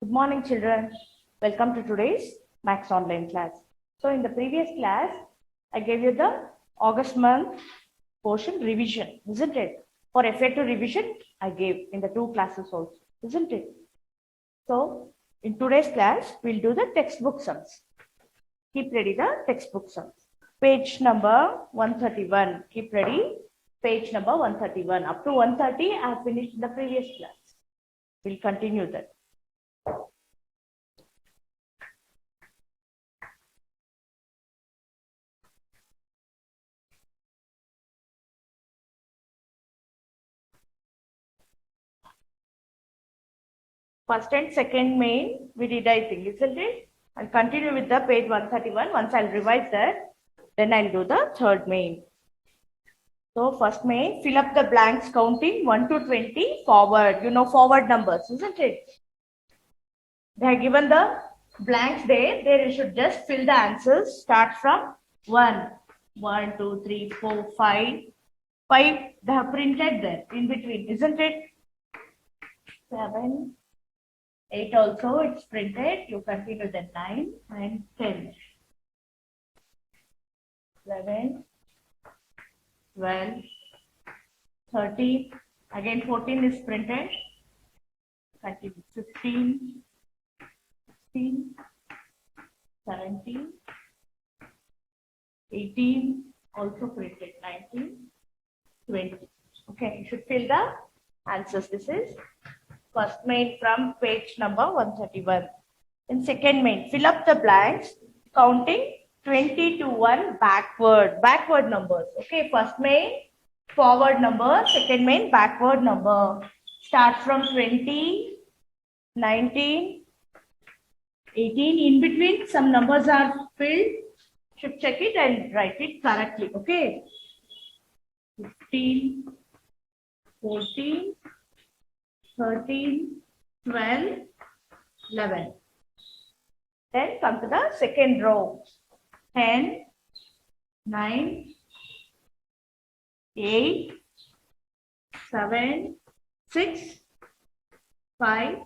Good morning, children. Welcome to today's Max online class. So in the previous class, I gave you the August month portion revision, isn't it? For FA2 revision, I gave in the two classes also, isn't it? So in today's class, we'll do the textbook sums. Keep ready the textbook sums. Page number 131. Keep ready. Page number 131. Up to 130, I have finished in the previous class. We'll continue that. First and second main, we did, I think, isn't it? I'll continue with the page 131. Once I'll revise that, then I'll do the third main. So first main, fill up the blanks counting 1 to 20 forward. You know forward numbers, isn't it? They are given the blanks there. There you should just fill the answers. Start from 1. 1, 2, 3, 4, 5. 5, they have printed there in between, isn't it? 7. 8 also, it's printed. You continue then 9 and 10. 11, 12, 13. Again 14 is printed. Continue 15, 16, 17, 18, also printed 19, 20. Okay, you should fill the answers. This is first main from page number 131. In second main, fill up the blanks counting 20 to 1 backward numbers. Okay, first main forward number, second main backward number. Start from 20, 19, 18. In between some numbers are filled. Should check it and write it correctly. Okay, 15, 14, 13, 12, 11. Then come to the second row. 10, 9, 8, 7, 6, 5,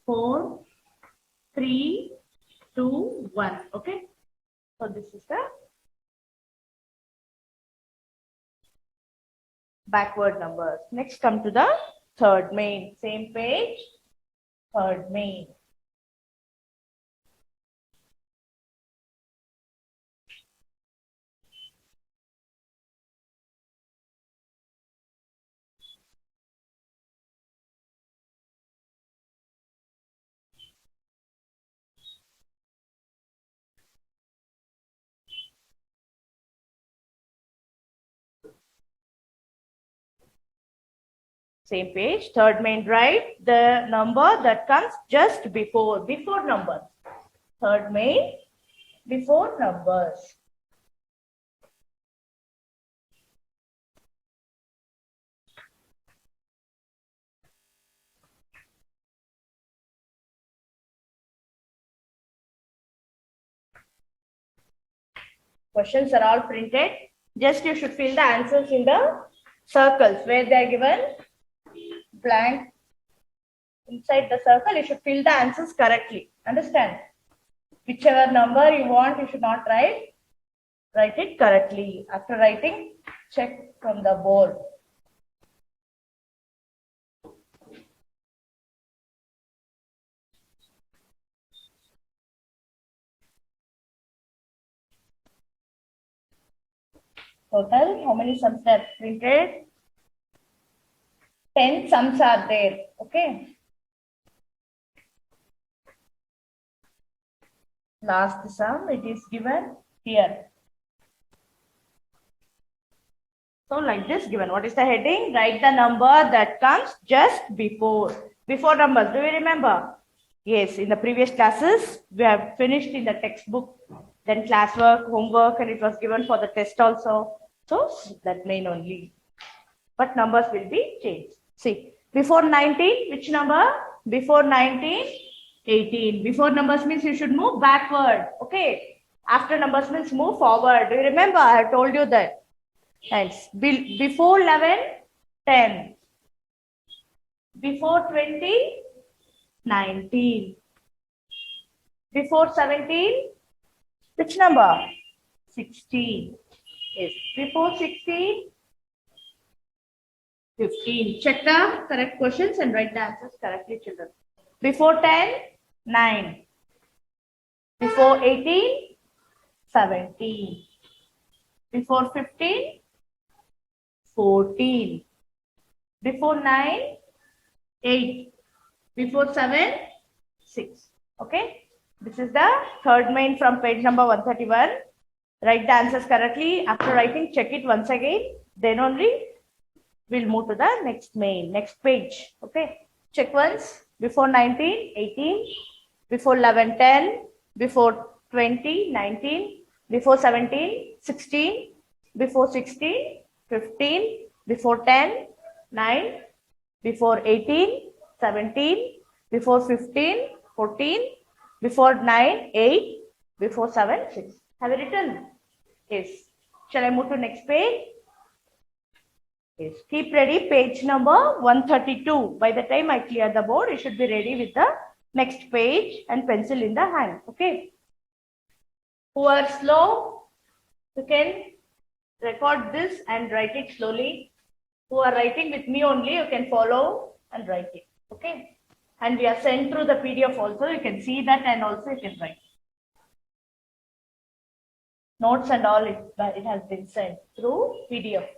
4, 3, 2, 1. Okay. So this is the backward numbers. Next come to the third main. Same page. Third main. Same page, third main, write the number that comes just before numbers. Third main, before numbers. Questions are all printed. Just you should fill the answers in the circles where they are given blank. Inside the circle, you should fill the answers correctly. Understand? Whichever number you want, you should not write it correctly. After writing, check from the board. Total, how many sums are printed? 10 sums are there. Okay. Last sum, it is given here. So like this given. What is the heading? Write the number that comes just before. Before numbers. Do you remember? Yes, in the previous classes, we have finished in the textbook, then classwork, homework, and it was given for the test also. So that main only. But numbers will be changed. See, before 19, which number? Before 19, 18. Before numbers means you should move backward. Okay. After numbers means move forward. Do you remember? I have told you that. Thanks. Before 11, 10. Before 20, 19. Before 17, which number? 16. Yes. Before 16, 15. Check the correct questions and write the answers correctly, children. Before 10, 9. Before 18, 17. Before 15, 14. Before 9, 8. Before 7, 6. Okay. This is the third main from page number 131. Write the answers correctly. After writing, check it once again. Then only we'll move to the next main, next page. Okay. Check once. Before 19, 18. Before 11, 10. Before 20, 19. Before 17, 16. Before 16, 15. Before 10, 9. Before 18, 17. Before 15, 14. Before 9, 8. Before 7, 6. Have you written? Yes. Shall I move to next page? Yes. Keep ready. Page number 132. By the time I clear the board, you should be ready with the next page and pencil in the hand. Okay. Who are slow, you can record this and write it slowly. Who are writing with me only, you can follow and write it. Okay. And we are sent through the PDF also. You can see that and also you can write. Notes and all, it has been sent through PDF.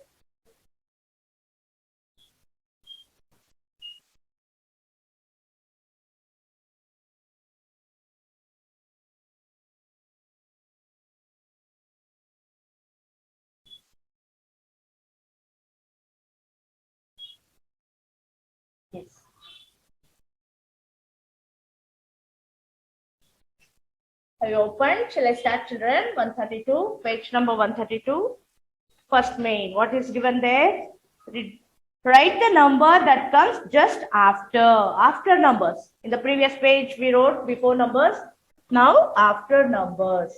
Yes. Have you opened? Shall I start, children? 132, page number 132. First main. What is given there? Write the number that comes just after numbers. In the previous page, we wrote before numbers. Now, after numbers.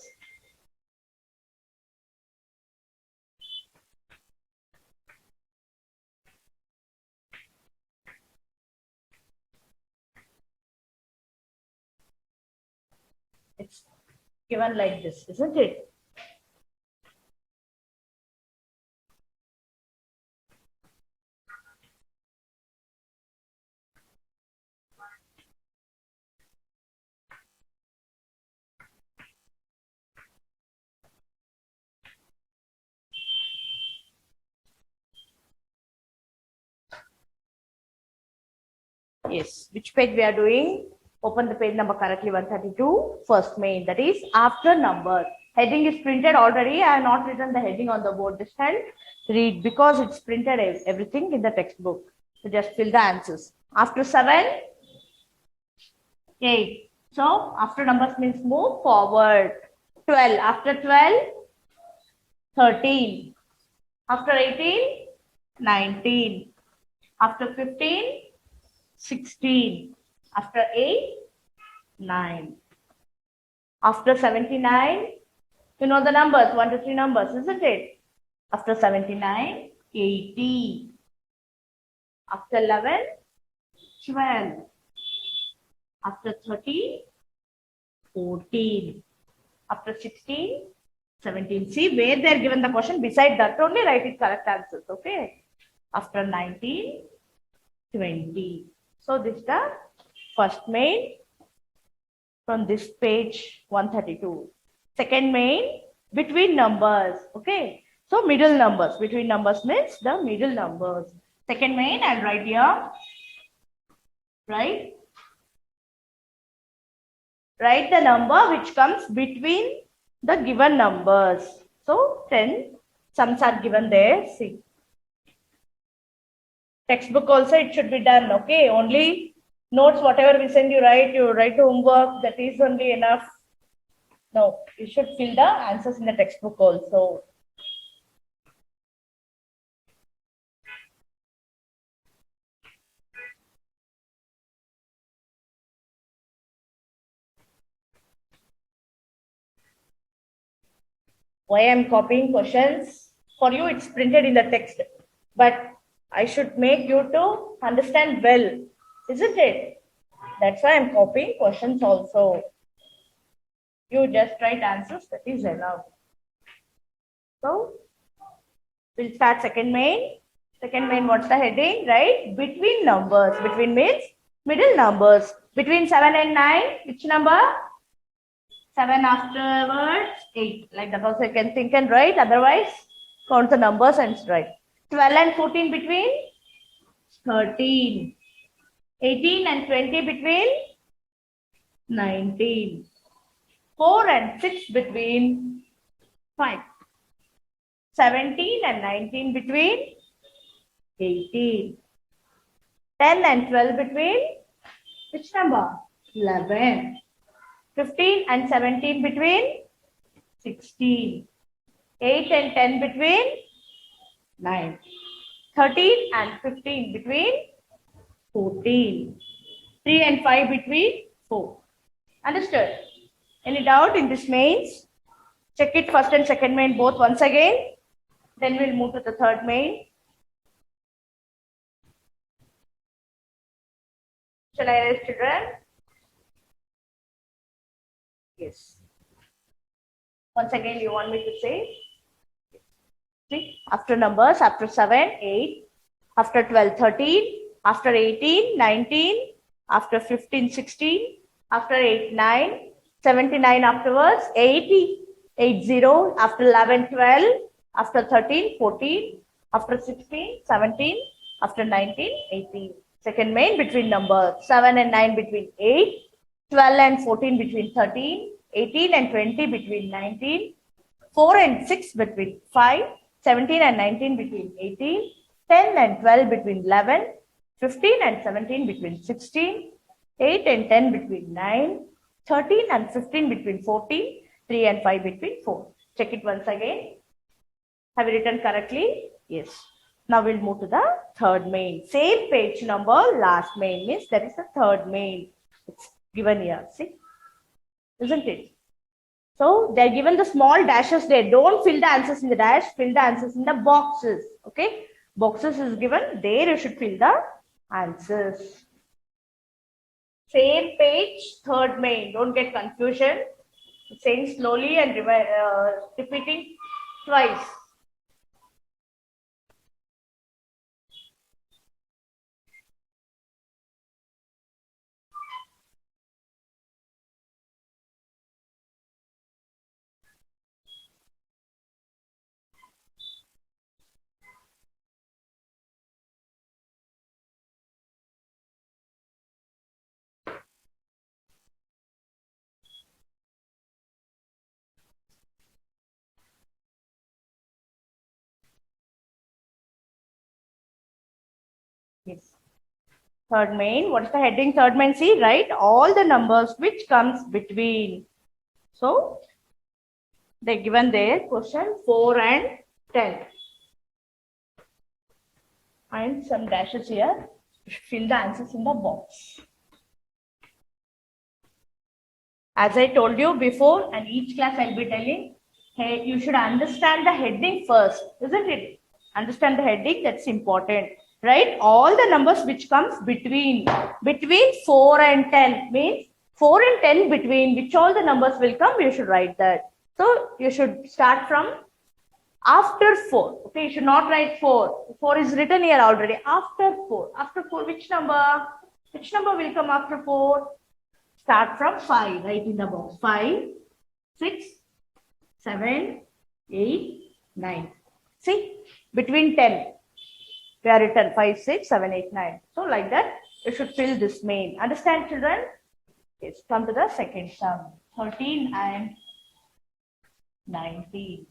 It's given like this, isn't it? Yes. Which page we are doing? Open the page number correctly, 132. First main, that is after number. Heading is printed already. I have not written the heading on the board this time. Read because it's printed everything in the textbook. So just fill the answers. After 7, 8. So after numbers means move forward. 12. After 12, 13. After 18, 19. After 15, 16. After 8, 9. After 79, you know the numbers, 1 to 3 numbers, isn't it? After 79, 80. After 11, 12. After 13, 14. After 16, 17. See where they are given the question. Beside that only write it correct answers. Okay. After 19, 20. So this is the first main from this page 132. Second main, between numbers. Okay. So middle numbers. Between numbers means the middle numbers. Second main, I'll write here. Right. Write the number which comes between the given numbers. So 10 sums are given there. See. Textbook also it should be done. Okay. Only notes, whatever we send you write homework. That is only enough. No, you should fill the answers in the textbook also. Why I'm copying questions? For you, it's printed in the text. But I should make you to understand well, isn't it? That's why I'm copying questions also. You just write answers, that is enough. So, we'll start second main. Second main, what's the heading? Right? Between numbers. Between means middle numbers. Between 7 and 9, which number? 7 afterwards, 8. Like that also you can think and write. Otherwise, count the numbers and write. 12 and 14 between 13. 18 and 20 between 19. 4 and 6 between 5. 17 and 19 between 18. 10 and 12 between which number? 11. 15 and 17 between 16. 8 and 10 between 9. 13 and 15 between 14. 3 and 5 between 4. Understood? Any doubt in this mains? Check it first and second main both once again. Then we'll move to the third main. Shall I erase, children? Yes. Once again, you want me to say? See, after numbers, after 7, 8, after 12, 13, after 18, 19, after 15, 16, after 8, 9, 79 afterwards, 80, 80, after 11, 12, after 13, 14, after 16, 17, after 19, 18. Second main between numbers, 7 and 9 between 8, 12 and 14 between 13, 18 and 20 between 19, 4 and 6 between 5, 17 and 19 between 18, 10 and 12 between 11, 15 and 17 between 16, 8 and 10 between 9, 13 and 15 between 14, 3 and 5 between 4. Check it once again. Have you written correctly? Yes. Now we'll move to the third main. Same page number, last main means that is the third main. It's given here. See? Isn't it? So they're given the small dashes there. Don't fill the answers in the dash, fill the answers in the boxes. Okay? Boxes is given. There you should fill the answers. Same page, third main. Don't get confusion. Saying slowly and repeating twice. Yes. Third main. What is the heading? Third main. See, write all the numbers which comes between. So, they given there question 4 and 10. And some dashes here. Fill the answers in the box. As I told you before, and each class I'll be telling, hey, you should understand the heading first, isn't it? Understand the heading, that's important. Right? All the numbers which comes between 4 and 10 means 4 and 10 between which all the numbers will come, you should write that. So you should start from after 4. Okay, you should not write 4. 4 is written here already. After 4. After 4, which number? Which number will come after 4? Start from 5. Write in the box. 5, 6, 7, 8, 9. See, between 10. We are written 5, 6, 7, 8, 9. So like that, you should fill this main. Understand, children? Yes, come to the second sum. 13 and 19.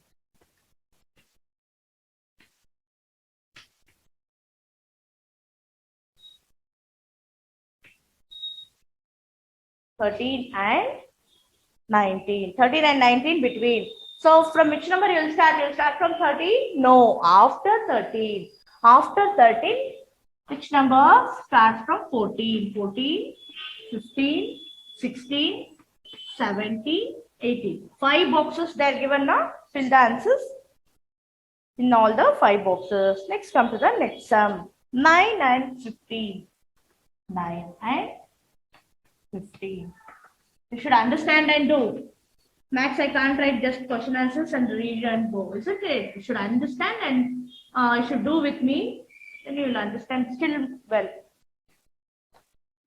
Thirteen and 19. 13 and 19 between. So from which number you will start? You will start from 13? No, after 13. After 13, which number starts from 14? 14, 15, 16, 17, 18. 5 boxes they are given now. Fill the answers in all the 5 boxes. Next, come to the next sum. 9 and 15. 9 and 15. You should understand and do. Max, I can't write just question answers and read and go. Isn't it? You should understand and you should do with me. Then you will understand still well.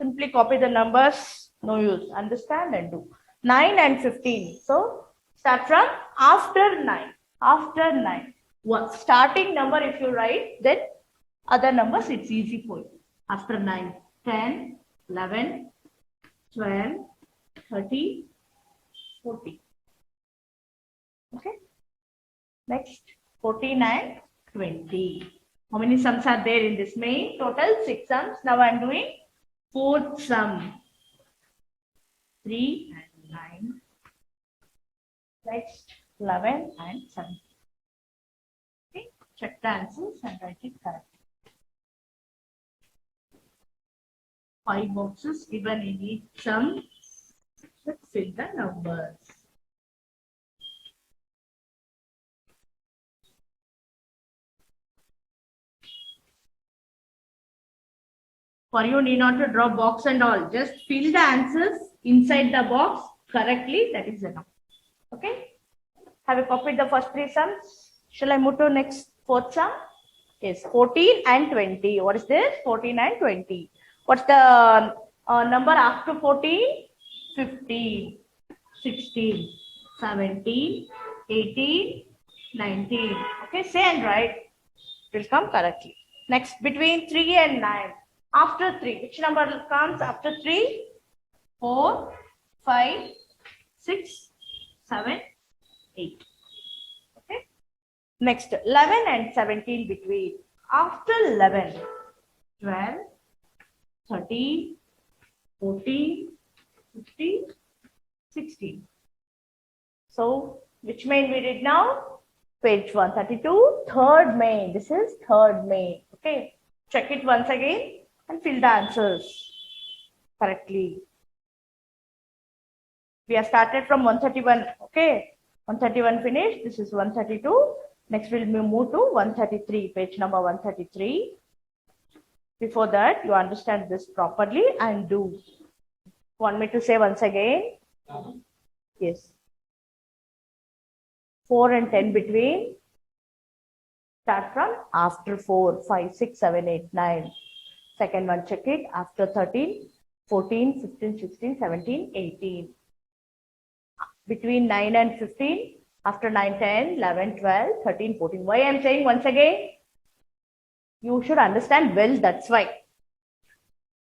Simply copy the numbers. No use. Understand and do. 9 and 15. So start from after 9. After 9. What starting number if you write, then other numbers it's easy for you. After 9. 10, 11, 12, 30, 40. Okay. Next, 14 and 20. How many sums are there in this main? Total 6 sums. Now I am doing fourth sum. 3 and 9. Next, 11 and 17. Okay. Check the answers and write it correctly. 5 boxes given in each sum. Let's fill the numbers. For you need not to draw box and all. Just fill the answers inside the box correctly. That is enough. Okay. Have you copied the first 3 sums? Shall I move to next fourth sum? Yes, 14 and 20. What is this? 14 and 20. What's the number after 14? 15, 16, 17, 18, 19. Okay, say and write. It will come correctly. Next, between 3 and 9. After 3, which number comes after 3? 4, 5, 6, 7, 8. Okay. Next, 11 and 17 between. After 11, 12, 13, 14, 15, 16. So, which main we did now? Page 132, third main. This is third main. Okay. Check it once again and fill the answers correctly. We have started from 131. Okay. 131 finished. This is 132. Next, we'll move to 133, page number 133. Before that, you understand this properly and do. Want me to say once again? Yes. 4 and 10 between. Start from after 4, 5, 6, 7, 8, 9. Second one, check it. After 13, 14, 15, 16, 17, 18. Between 9 and 15. After 9, 10, 11, 12, 13, 14. Why I am saying once again? You should understand well, that's why.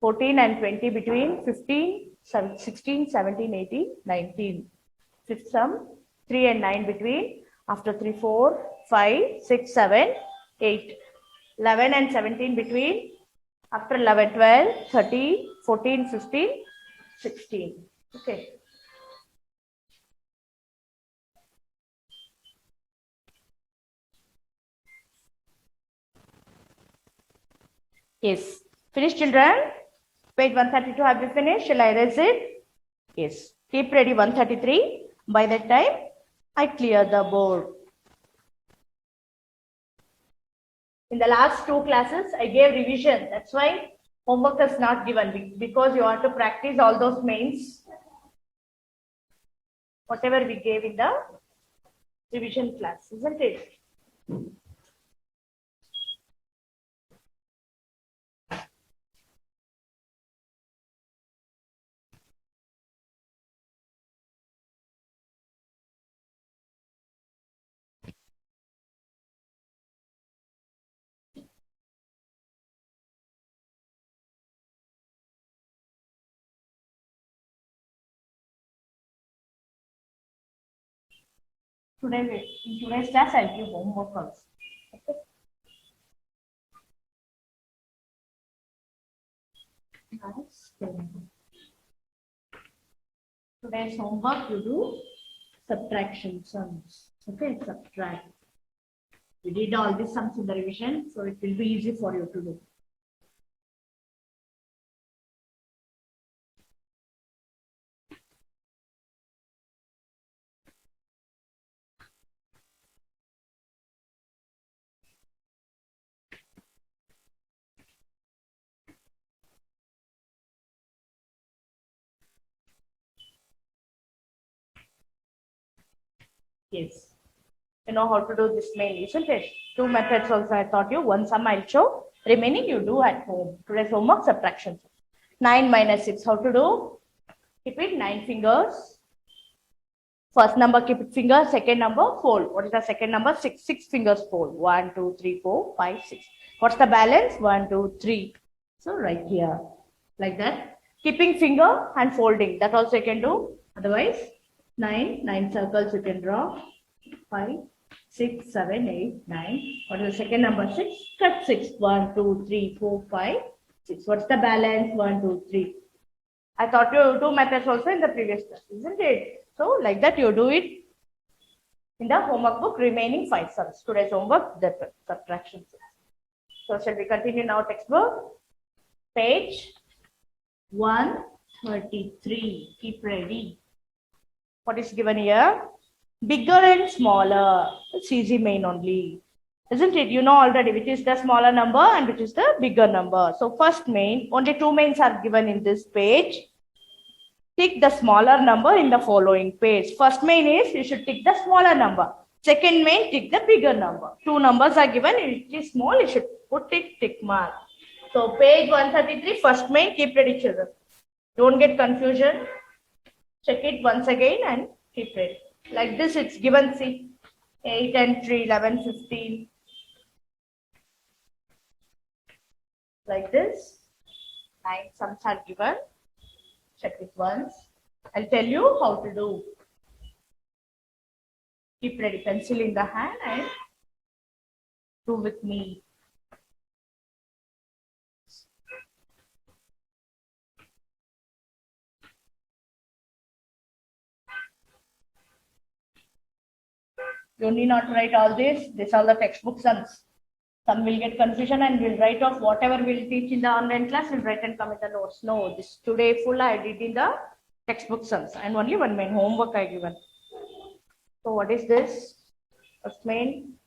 14 and 20 between 15, 16, 17, 18, 19. Fifth sum, 3 and 9 between. After 3, 4, 5, 6, 7, 8. 11 and 17 between. After 11, 12, 13, 14, 15, 16. Okay. Yes. Finished, children? Page 132 have you finished? Shall I erase it? Yes. Keep ready 133. By that time, I clear the board. In the last 2 classes, I gave revision. That's why homework is not given because you have to practice all those mains. Whatever we gave in the revision class, isn't it? Today, in today's class, I'll give homework also. Okay. Nice. Today's homework, you do subtraction sums. Okay, subtract. We did all these sums in the revision, so it will be easy for you to do. Yes. You know how to do this main, isn't it? Two methods also I taught you. One sum I'll show. Remaining you do at home. Today's homework subtraction. 9 minus 6. How to do? Keep it 9 fingers. First number keep it finger. Second number fold. What is the second number? 6. 6 fingers fold. 1, 2, 3, 4, 5, 6. What's the balance? 1, 2, 3. So right here. Like that. Keeping finger and folding. That also you can do. Otherwise, 9 circles you can draw. 5, 6, 7, 8, 9. What is the second number? 6. Cut 6. 1, 2, 3, 4, 5, 6. What's the balance? 1, 2, 3. I taught you two methods also in the previous class, isn't it? So like that you do it in the homework book, remaining 5 sums. Today's homework, the subtraction. So shall we continue now textbook? Page 133. Keep ready. What is given here? Bigger and smaller. It's easy main only. Isn't it? You know already which is the smaller number and which is the bigger number. So first main, only two mains are given in this page. Tick the smaller number in the following page. First main is you should tick the smaller number. Second main, tick the bigger number. Two numbers are given. If it is small, you should put tick mark. So page 133, first main, keep ready children. Don't get confusion. Check it once again and keep ready. Like this, it's given, see, 8 and 3, 11, 15. Like this, 9 sums are given. Check it once. I'll tell you how to do. Keep ready, pencil in the hand and do with me. You need not write all this. These are the textbook sums. Some will get confusion and will write off whatever we'll teach in the online class. We'll write and come in the notes. No, this today full I did in the textbook sums and only one main homework I given. So what is this? First main.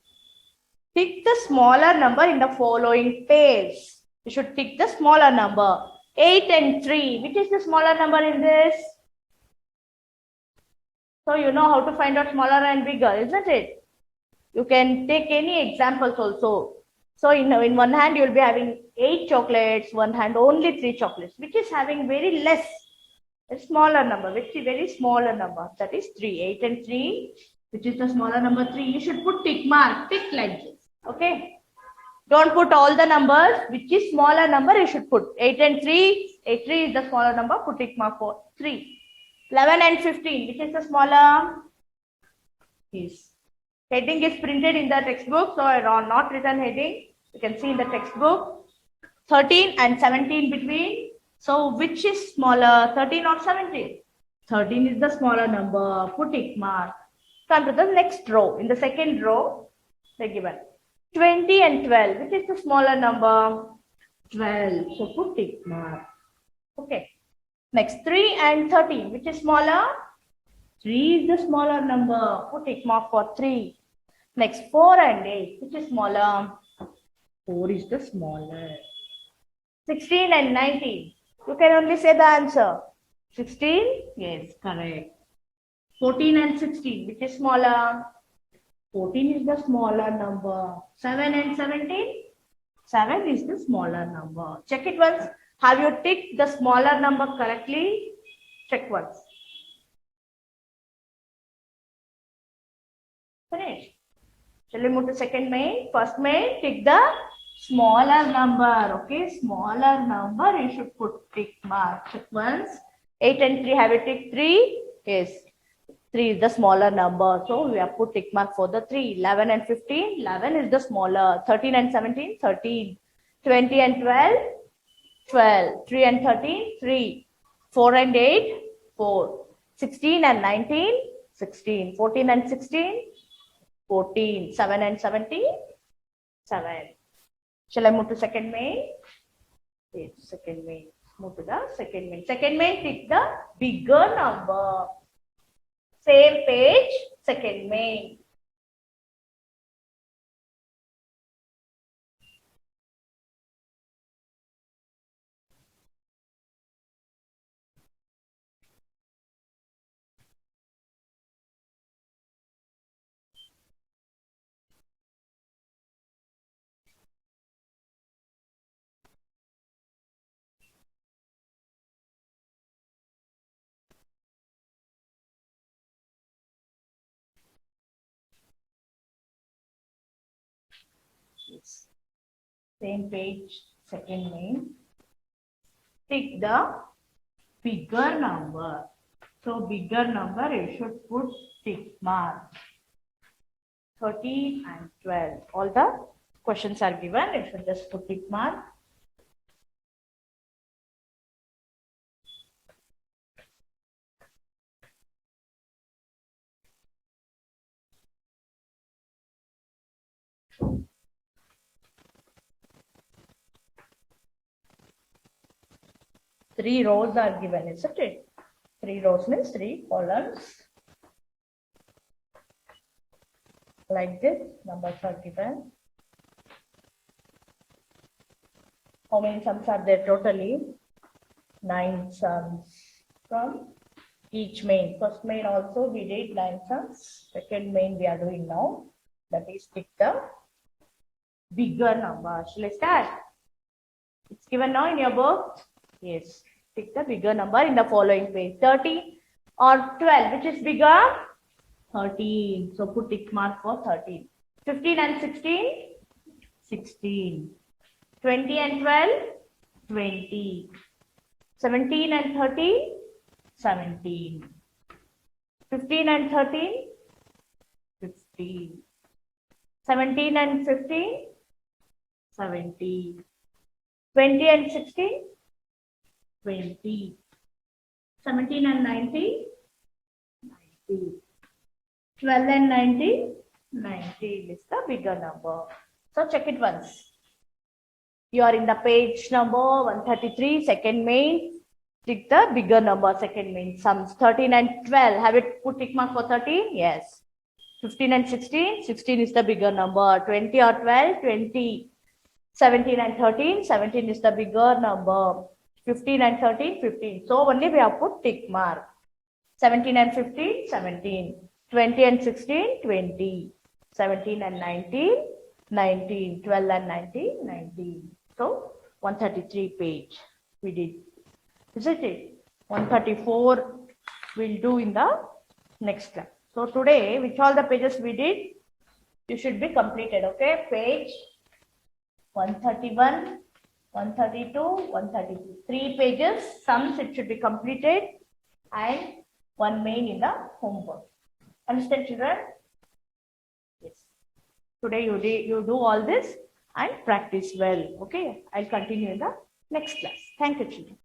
Tick the smaller number in the following page. You should tick the smaller number. 8 and 3. Which is the smaller number in this? So you know how to find out smaller and bigger, isn't it? You can take any examples also. So in one hand you will be having 8 chocolates, one hand only 3 chocolates, which is having very less, a smaller number, which is very smaller number. That is 3. 8 and 3, which is the smaller number 3. You should put tick mark, tick like this. Okay. Don't put all the numbers, which is smaller number you should put. 8 and 3, 8, 3 is the smaller number, put tick mark for 3. 11 and 15, which is the smaller? Yes. Heading is printed in the textbook, so I have not written heading. You can see in the textbook. 13 and 17 between. So which is smaller, 13 or 17? 13 is the smaller number. Put tick mark. Come to the next row. In the second row, they're given 20 and 12. Which is the smaller number? 12. So put tick mark. Okay. Next 3 and 13. Which is smaller? 3 is the smaller number. Put tick mark for 3. Next 4 and 8. Which is smaller? 4 is the smaller. 16 and 19. You can only say the answer. 16? Yes, correct. 14 and 16. Which is smaller? 14 is the smaller number. 7 and 17? 7 is the smaller number. Check it once. Have you ticked the smaller number correctly? Check once. Finish. Shall we move to second main? First main, tick the smaller number. Okay, smaller number, you should put tick mark. Check once. 8 and 3, have you ticked 3? Yes. 3 is the smaller number. So we have put tick mark for the 3. 11 and 15, 11 is the smaller. 13 and 17, 13. 20 and 12, 12. 3 and 13, 3. 4 and 8, 4. 16 and 19, 16. 14 and 16, 14. 7 and 17, 7. Shall I move to second main? Yes, second main. Move to the second main. Second main, tick the bigger number. Same page, second main. same page, second main. Take the bigger number. So bigger number, you should put tick mark. 13 and 12. All the questions are given. You should just put tick mark. Three rows are given, isn't it? 3 rows means 3 columns. Like this, numbers are given. How many sums are there totally? 9 sums from each main. First main also we did 9 sums. Second main we are doing now. That is pick the bigger number. Shall I start? It's given now in your book. Yes. Pick the bigger number in the following page. 30 or 12. Which is bigger? 13. So put tick mark for 13. 15 and 16? 16. 20 and 12? 20. 17 and 13? 17. 15 and 13? 15. 17 and 15? 17. 20 and 16? 20. 17 and 19? 19. 12 and 19? 19 is the bigger number. So check it once. You are in the page number 133, second main. Tick the bigger number, second main. Sums 13 and 12. Have it put tick mark for 13? Yes. 15 and 16? 16 is the bigger number. 20 or 12? 20. 17 and 13? 17 is the bigger number. 15 and 13? 15. So only we have put tick mark. 17 and 15? 17. 20 and 16? 20. 17 and 19? 19. 12 and 19? 19. So 133 page we did. Isn't it? 134 we'll do in the next class. So today, which all the pages we did, you should be completed. Okay, page 131, 132, 133. 3 pages, sums it should be completed, and 1 main in the homework. Understand, children? Yes. Today you do all this and practice well. Okay, I'll continue in the next class. Thank you, children.